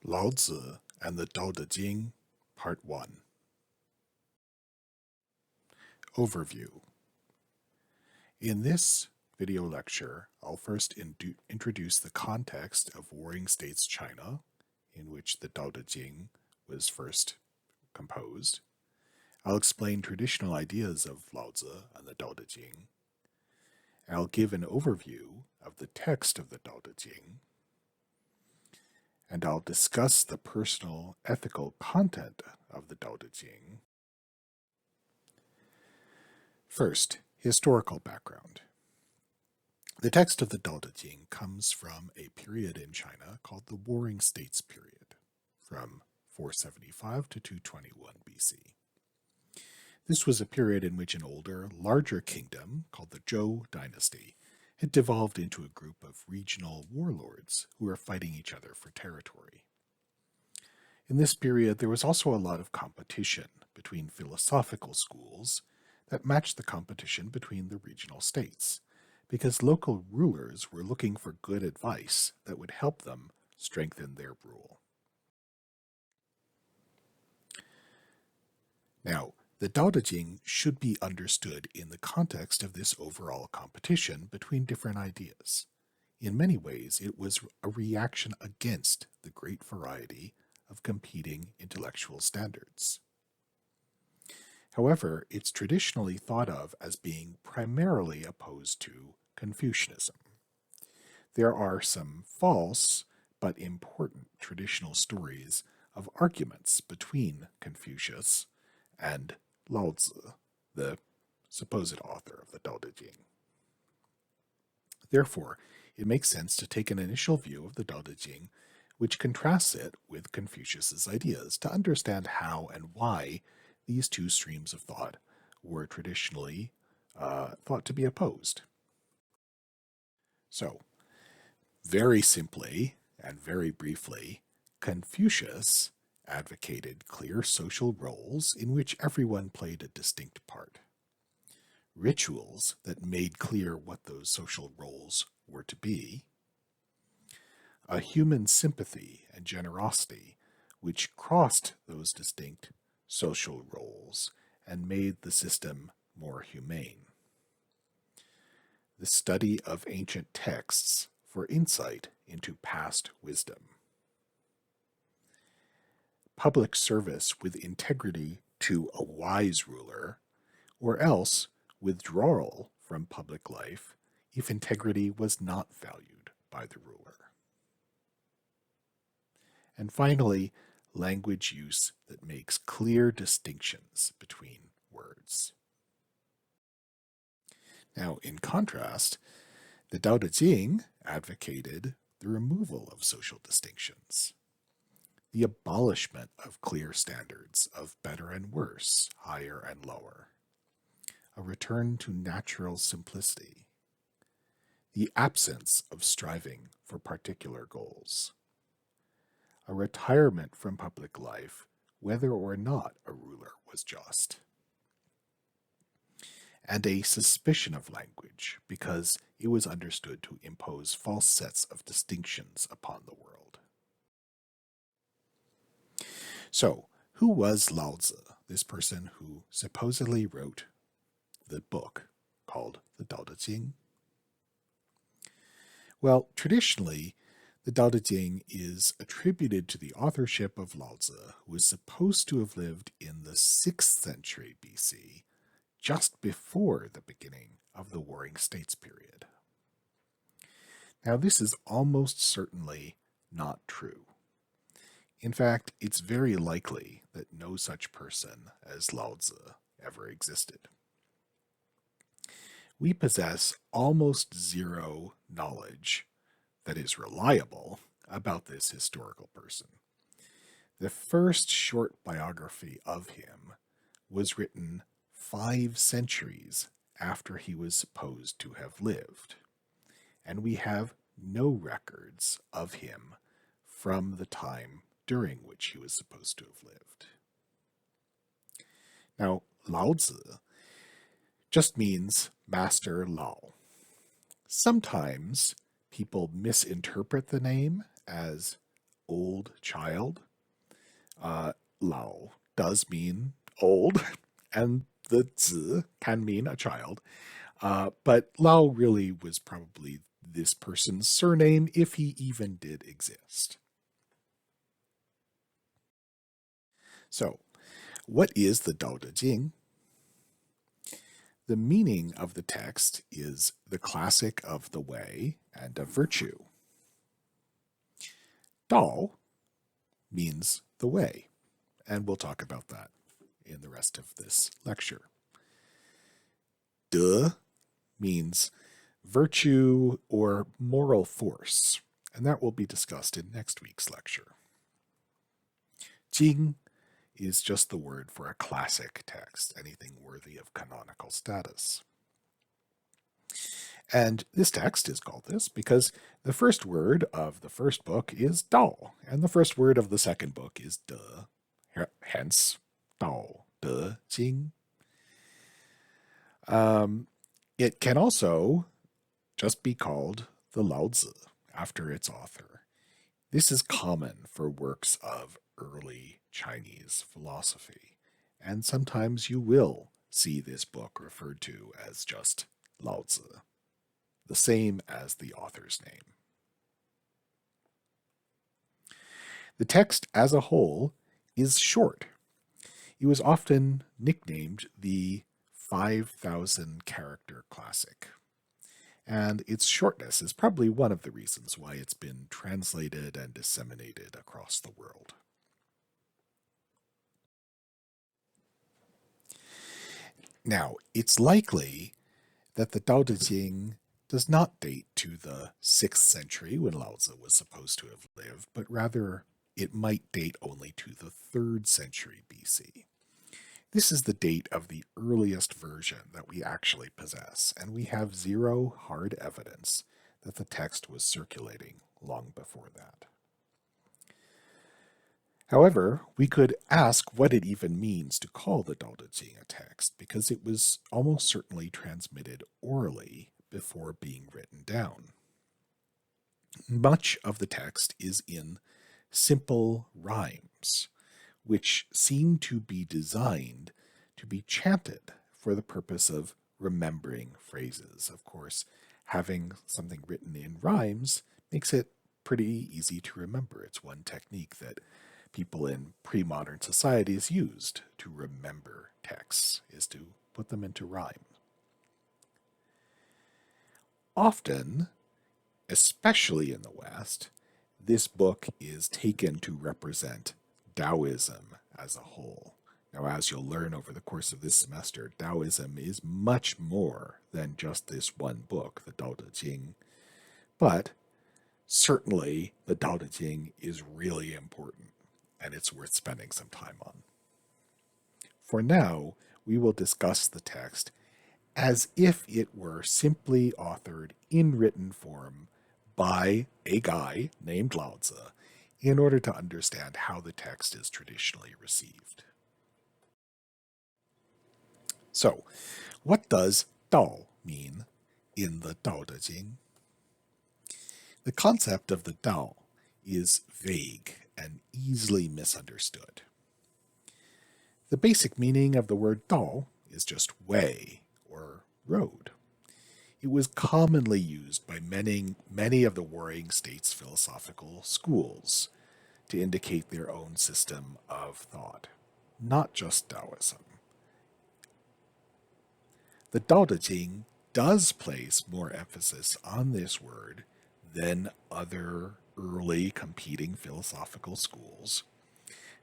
Laozi and the Tao Te Ching, Part 1. Overview. In this video lecture, I'll first introduce the context of Warring States China, in which the Tao Te Ching was first composed. I'll explain traditional ideas of Laozi and the Tao Te Ching. I'll give an overview of the text of the Tao Te Ching, and I'll discuss the personal ethical content of the Tao Te Ching. First, historical background. The text of the Tao Te Ching comes from a period in China called the Warring States period, from 475 to 221 BC. This was a period in which an older, larger kingdom called the Zhou dynasty had devolved into a group of regional warlords who were fighting each other for territory. In this period, there was also a lot of competition between philosophical schools that matched the competition between the regional states, because local rulers were looking for good advice that would help them strengthen their rule. Now, the Tao Te Ching should be understood in the context of this overall competition between different ideas. In many ways, it was a reaction against the great variety of competing intellectual standards. However, it's traditionally thought of as being primarily opposed to Confucianism. There are some false but important traditional stories of arguments between Confucius and Laozi, the supposed author of the Tao Te Ching. Therefore, it makes sense to take an initial view of the Tao Te Ching, which contrasts it with Confucius's ideas, to understand how and why these two streams of thought were traditionally thought to be opposed. So, very simply and very briefly, Confucius advocated clear social roles in which everyone played a distinct part. Rituals that made clear what those social roles were to be. A human sympathy and generosity which crossed those distinct social roles and made the system more humane. The study of ancient texts for insight into past wisdom. Public service with integrity to a wise ruler, or else withdrawal from public life if integrity was not valued by the ruler. And finally, language use that makes clear distinctions between words. Now, in contrast, the Tao Te Ching advocated the removal of social distinctions, the abolishment of clear standards of better and worse, higher and lower, a return to natural simplicity, the absence of striving for particular goals, a retirement from public life, whether or not a ruler was just, and a suspicion of language because it was understood to impose false sets of distinctions upon the world. So, who was Laozi, this person who supposedly wrote the book called the Tao Te Ching? Well, traditionally, the Tao Te Ching is attributed to the authorship of Laozi, who is supposed to have lived in the 6th century BC, just before the beginning of the Warring States period. Now, this is almost certainly not true. In fact, it's very likely that no such person as Laozi ever existed. We possess almost zero knowledge that is reliable about this historical person. The first short biography of him was written 5 centuries after he was supposed to have lived, and we have no records of him from the time during which he was supposed to have lived. Now, Laozi just means Master Lao. Sometimes people misinterpret the name as old child. Lao does mean old, and the zi can mean a child. But Lao really was probably this person's surname, if he even did exist. So, what is the Dao De Jing? The meaning of the text is the classic of the way and of virtue. Dao means the way, and we'll talk about that in the rest of this lecture. De means virtue or moral force, and that will be discussed in next week's lecture. Jing is just the word for a classic text, anything worthy of canonical status. And this text is called this because the first word of the first book is Dao, and the first word of the second book is De, hence Dao De Jing. It can also just be called the Laozi after its author. This is common for works of early Chinese philosophy, and sometimes you will see this book referred to as just Laozi, the same as the author's name. The text as a whole is short. It was often nicknamed the 5,000 character classic, and its shortness is probably one of the reasons why it's been translated and disseminated across the world. Now, it's likely that the Tao Te Ching does not date to the 6th century when Laozi was supposed to have lived, but rather it might date only to the 3rd century BC. This is the date of the earliest version that we actually possess, and we have zero hard evidence that the text was circulating long before that. However, we could ask what it even means to call the Tao Te Ching a text, because it was almost certainly transmitted orally before being written down. Much of the text is in simple rhymes, which seem to be designed to be chanted for the purpose of remembering phrases. Of course, having something written in rhymes makes it pretty easy to remember. It's one technique that people in pre-modern societies used to remember texts, is to put them into rhyme. Often, especially in the West, this book is taken to represent Taoism as a whole. Now, as you'll learn over the course of this semester, Taoism is much more than just this one book, the Tao Te Ching. But certainly, the Tao Te Ching is really important, and it's worth spending some time on. For now, we will discuss the text as if it were simply authored in written form by a guy named Laozi in order to understand how the text is traditionally received. So, what does Dao mean in the Tao Te Ching? The concept of the Dao is vague and easily misunderstood. The basic meaning of the word Dao is just way or road. It was commonly used by many of the warring states' philosophical schools to indicate their own system of thought, not just Taoism. The Tao Te Ching does place more emphasis on this word than other early competing philosophical schools,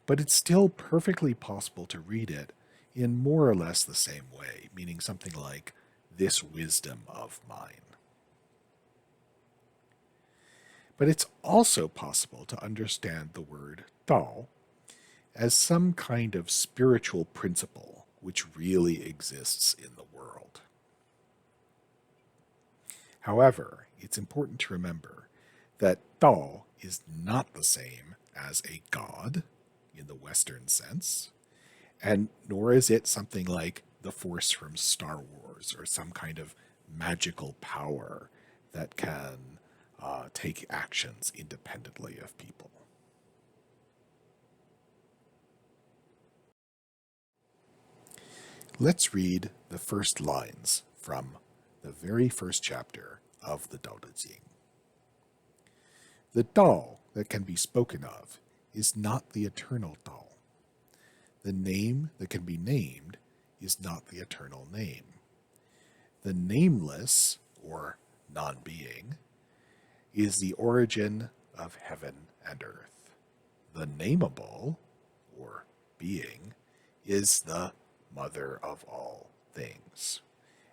but it's still perfectly possible to read it in more or less the same way, meaning something like, this wisdom of mine. But it's also possible to understand the word Dao as some kind of spiritual principle which really exists in the world. However, it's important to remember that Dao is not the same as a god in the Western sense, and nor is it something like the Force from Star Wars or some kind of magical power that can take actions independently of people. Let's read the first lines from the very first chapter of the Tao Te Ching. The Tao that can be spoken of is not the eternal Tao. The name that can be named is not the eternal name. The nameless, or non-being, is the origin of heaven and earth. The nameable, or being, is the mother of all things.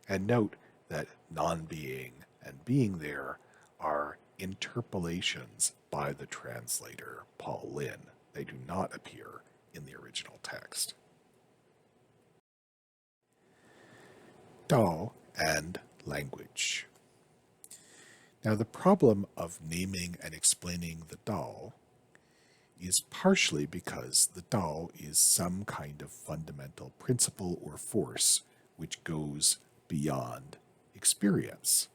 And note that non-being and being there are interpolations by the translator, Paul Lin. They do not appear in the original text. Tao and language. Now, the problem of naming and explaining the Tao is partially because the Tao is some kind of fundamental principle or force which goes beyond experience.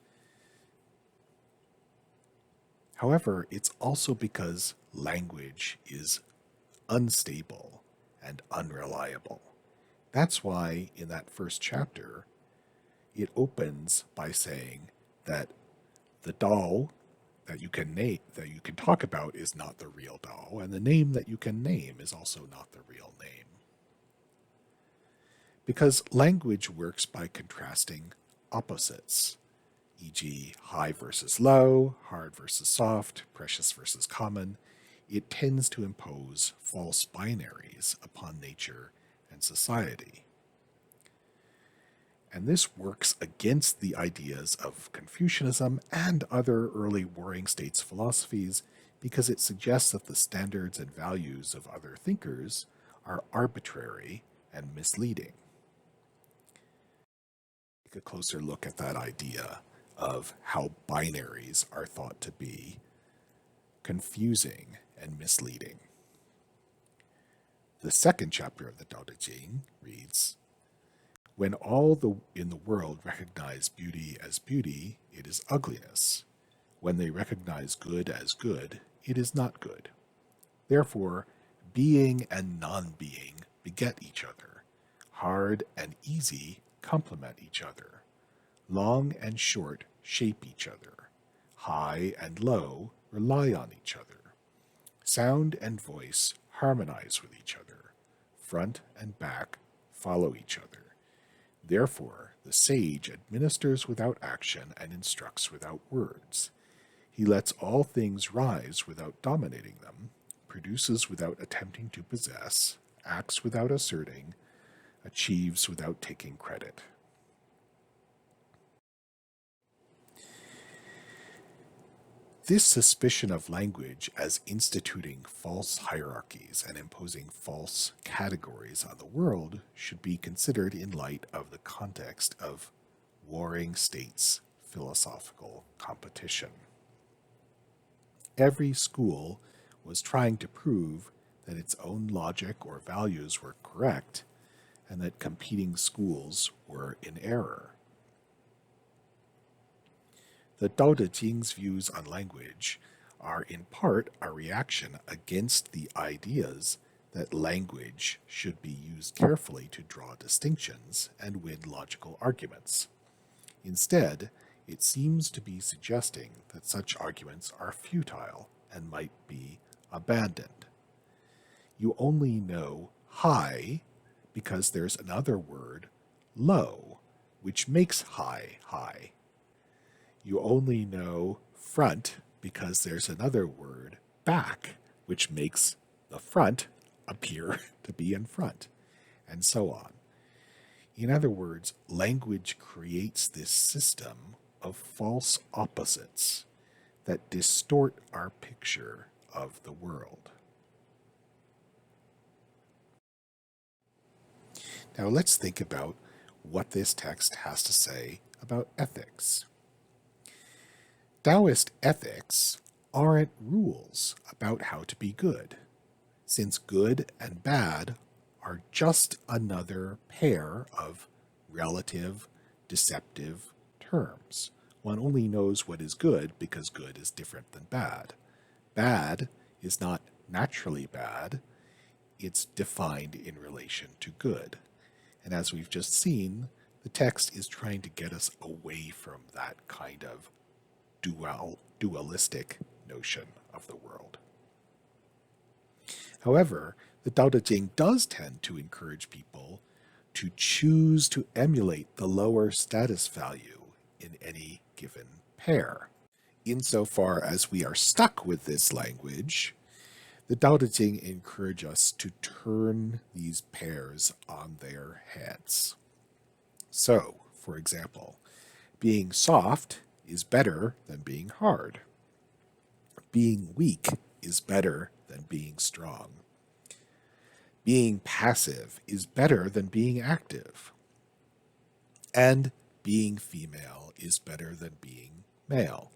However, it's also because language is unstable and unreliable. That's why in that first chapter, it opens by saying that the Tao that you can name, that you can talk about, is not the real Tao, and the name that you can name is also not the real name. Because language works by contrasting opposites, e.g., high versus low, hard versus soft, precious versus common. It tends to impose false binaries upon nature and society. And this works against the ideas of Confucianism and other early Warring States philosophies because it suggests that the standards and values of other thinkers are arbitrary and misleading. Take a closer look at that idea of how binaries are thought to be confusing and misleading. The second chapter of the Tao Te Ching reads, "When all in the world recognize beauty as beauty, it is ugliness. When they recognize good as good, it is not good. Therefore, being and non-being beget each other. Hard and easy complement each other. Long and short shape each other. High and low rely on each other. Sound and voice harmonize with each other. Front and back follow each other. Therefore, the sage administers without action and instructs without words. He lets all things rise without dominating them, produces without attempting to possess, acts without asserting, achieves without taking credit." This suspicion of language as instituting false hierarchies and imposing false categories on the world should be considered in light of the context of warring states' philosophical competition. Every school was trying to prove that its own logic or values were correct and that competing schools were in error. The Tao Te Ching's views on language are in part a reaction against the ideas that language should be used carefully to draw distinctions and win logical arguments. Instead, it seems to be suggesting that such arguments are futile and might be abandoned. You only know high because there's another word, low, which makes high high. You only know front because there's another word, back, which makes the front appear to be in front, and so on. In other words, language creates this system of false opposites that distort our picture of the world. Now let's think about what this text has to say about ethics. Taoist ethics aren't rules about how to be good, since good and bad are just another pair of relative, deceptive terms. One only knows what is good because good is different than bad. Bad is not naturally bad, it's defined in relation to good. And as we've just seen, the text is trying to get us away from that kind of dualistic notion of the world. However, the Tao Te Ching does tend to encourage people to choose to emulate the lower status value in any given pair. Insofar as we are stuck with this language, the Tao Te Ching encourage us to turn these pairs on their heads. So, for example, being soft is better than being hard. Being weak is better than being strong. Being passive is better than being active. And being female is better than being male.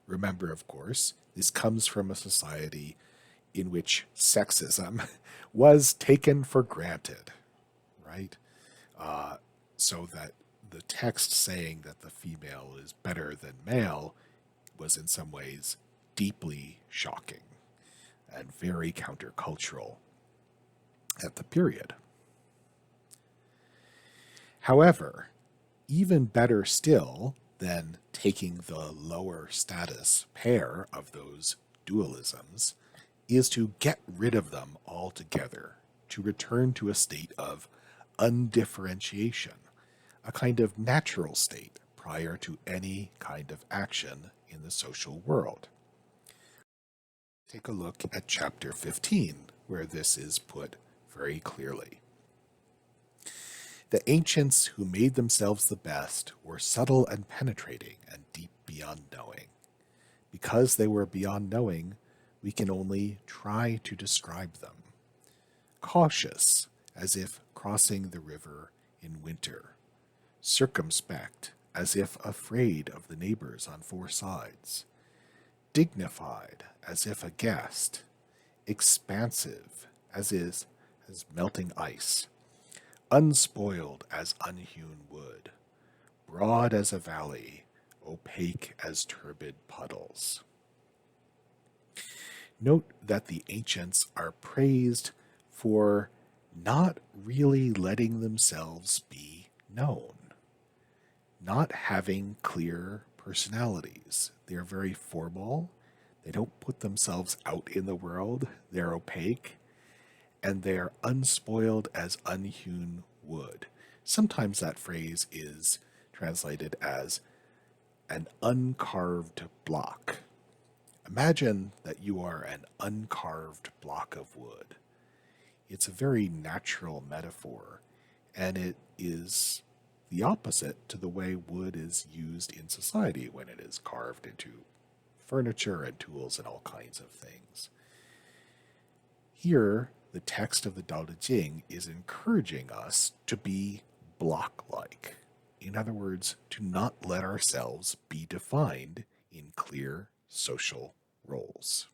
Remember, of course, this comes from a society in which sexism was taken for granted, right? So that the text saying that the female is better than male was in some ways deeply shocking and very countercultural at the period. However, even better still than taking the lower status pair of those dualisms is to get rid of them altogether, to return to a state of undifferentiation, a kind of natural state prior to any kind of action in the social world. Take a look at chapter 15, where this is put very clearly. The ancients who made themselves the best were subtle and penetrating and deep beyond knowing. Because they were beyond knowing, we can only try to describe them. Cautious, as if crossing the river in winter. Circumspect, as if afraid of the neighbors on four sides. Dignified, as if a guest. Expansive, as melting ice. Unspoiled as unhewn wood. Broad as a valley, opaque as turbid puddles. Note that the ancients are praised for not really letting themselves be known, not having clear personalities. They're very formal. They don't put themselves out in the world. They're opaque. And they're unspoiled as unhewn wood. Sometimes that phrase is translated as an uncarved block. Imagine that you are an uncarved block of wood. It's a very natural metaphor, and it is the opposite to the way wood is used in society when it is carved into furniture and tools and all kinds of things. Here, the text of the Tao Te Ching is encouraging us to be block-like. In other words, to not let ourselves be defined in clear social roles.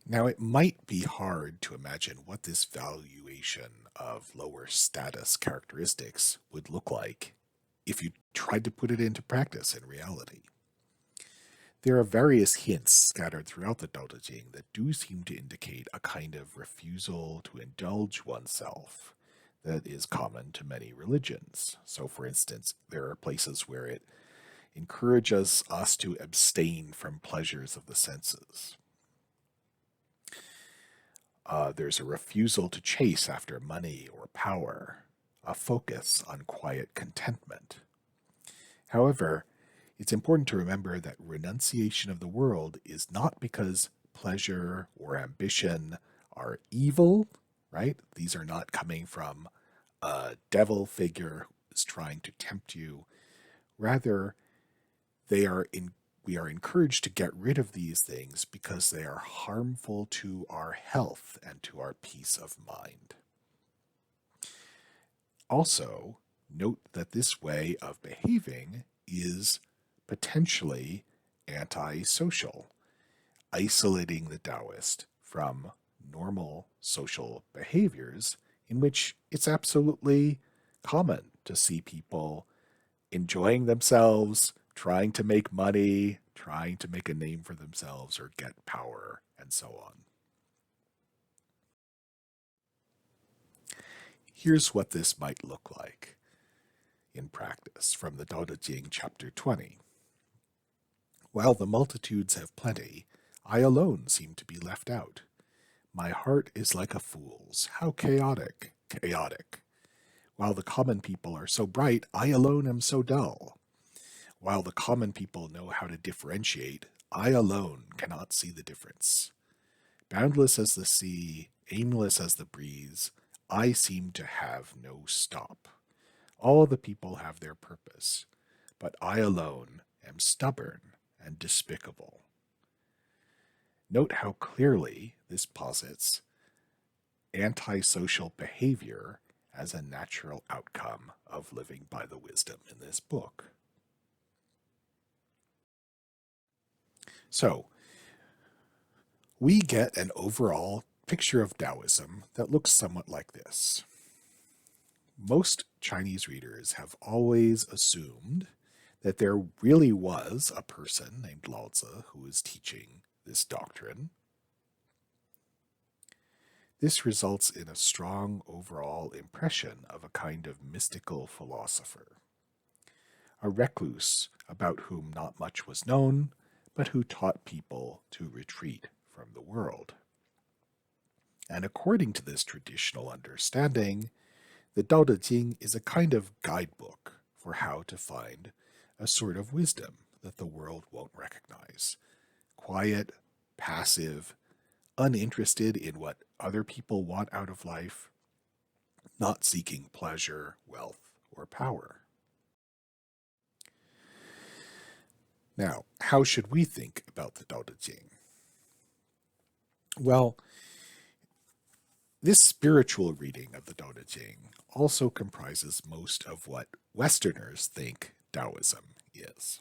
Now, it might be hard to imagine what this valuation of lower status characteristics would look like if you tried to put it into practice in reality. There are various hints scattered throughout the Tao Te Ching that do seem to indicate a kind of refusal to indulge oneself that is common to many religions. So, for instance, there are places where it encourages us to abstain from pleasures of the senses. There's a refusal to chase after money or power, a focus on quiet contentment. However, it's important to remember that renunciation of the world is not because pleasure or ambition are evil, right? These are not coming from a devil figure who's trying to tempt you. Rather, we are encouraged to get rid of these things because they are harmful to our health and to our peace of mind. Also, note that this way of behaving is potentially antisocial, isolating the Taoist from normal social behaviors in which it's absolutely common to see people enjoying themselves, trying to make money, trying to make a name for themselves or get power, and so on. Here's what this might look like in practice from the Tao Te Ching, chapter 20. While the multitudes have plenty, I alone seem to be left out. My heart is like a fool's. How chaotic, chaotic. While the common people are so bright, I alone am so dull. While the common people know how to differentiate, I alone cannot see the difference. Boundless as the sea, aimless as the breeze, I seem to have no stop. All the people have their purpose, but I alone am stubborn and despicable. Note how clearly this posits antisocial behavior as a natural outcome of living by the wisdom in this book. So, we get an overall picture of Taoism that looks somewhat like this. Most Chinese readers have always assumed that there really was a person named Laozi who was teaching this doctrine. This results in a strong overall impression of a kind of mystical philosopher, a recluse about whom not much was known, but who taught people to retreat from the world. And according to this traditional understanding, the Tao Te Ching is a kind of guidebook for how to find a sort of wisdom that the world won't recognize. Quiet, passive, uninterested in what other people want out of life, not seeking pleasure, wealth, or power. Now, how should we think about the Tao Te Ching? Well, this spiritual reading of the Tao Te Ching also comprises most of what Westerners think Taoism is.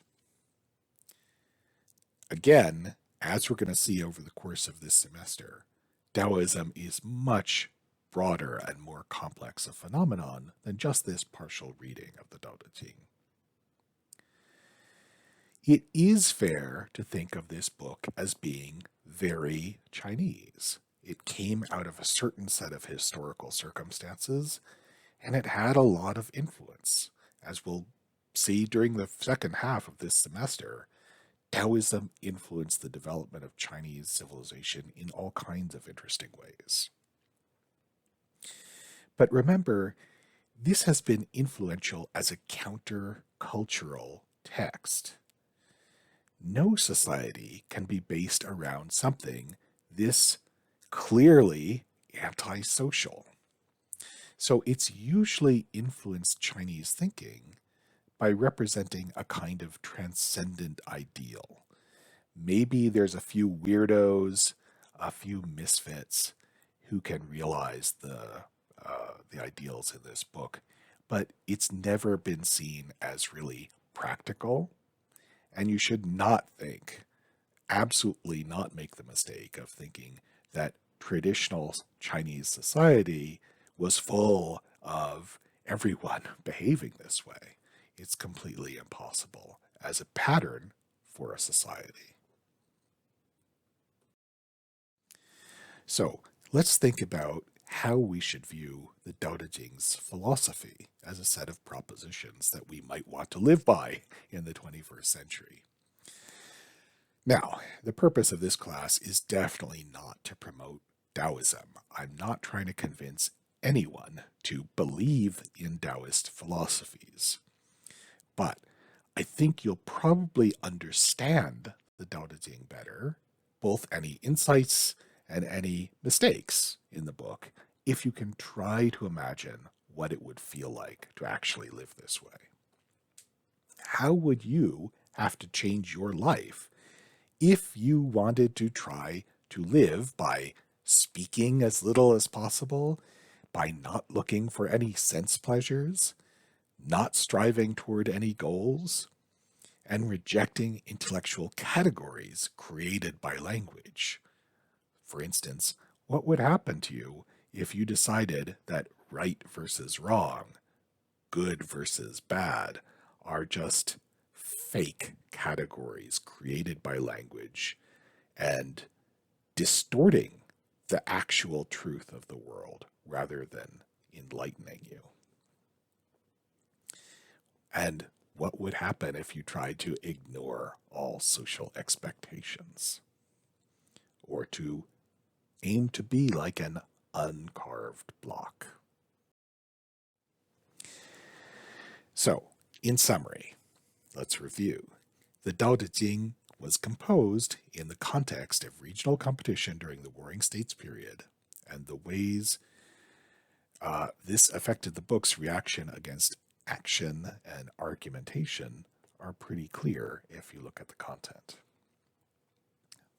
Again, as we're going to see over the course of this semester, Taoism is much broader and more complex a phenomenon than just this partial reading of the Tao Te Ching. It is fair to think of this book as being very Chinese. It came out of a certain set of historical circumstances, and it had a lot of influence. As we'll see during the second half of this semester, Taoism influenced the development of Chinese civilization in all kinds of interesting ways. But remember, this has been influential as a counter-cultural text. No society can be based around something this clearly antisocial. So it's usually influenced Chinese thinking by representing a kind of transcendent ideal. Maybe there's a few weirdos, a few misfits who can realize the ideals in this book, but it's never been seen as really practical. And you should not think, absolutely not make the mistake of thinking that traditional Chinese society was full of everyone behaving this way. It's completely impossible as a pattern for a society. So let's think about how we should view the Tao Te Ching's philosophy as a set of propositions that we might want to live by in the 21st century. Now, the purpose of this class is definitely not to promote Taoism. I'm not trying to convince anyone to believe in Taoist philosophies. But I think you'll probably understand the Tao Te Ching better, both any insights and any mistakes in the book, if you can try to imagine what it would feel like to actually live this way. How would you have to change your life if you wanted to try to live by speaking as little as possible, by not looking for any sense pleasures, not striving toward any goals, and rejecting intellectual categories created by language? For instance, what would happen to you if you decided that right versus wrong, good versus bad, are just fake categories created by language and distorting the actual truth of the world rather than enlightening you. And what would happen if you tried to ignore all social expectations, or to aim to be like an uncarved block? So, in summary, let's review. The Tao Te Ching was composed in the context of regional competition during the Warring States period, and the ways this affected the book's reaction against action and argumentation are pretty clear if you look at the content.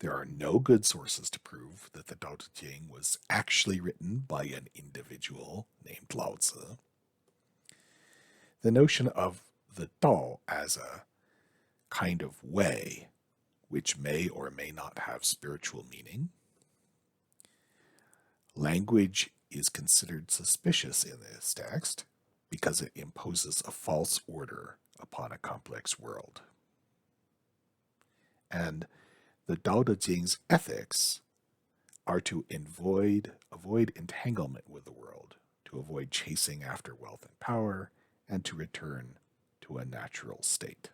There are no good sources to prove that the Tao Te Ching was actually written by an individual named Laozi. The notion of the Tao as a kind of way, which may or may not have spiritual meaning. Language is considered suspicious in this text because it imposes a false order upon a complex world. And the Tao Te Ching's ethics are to avoid entanglement with the world, to avoid chasing after wealth and power, and to return to a natural state.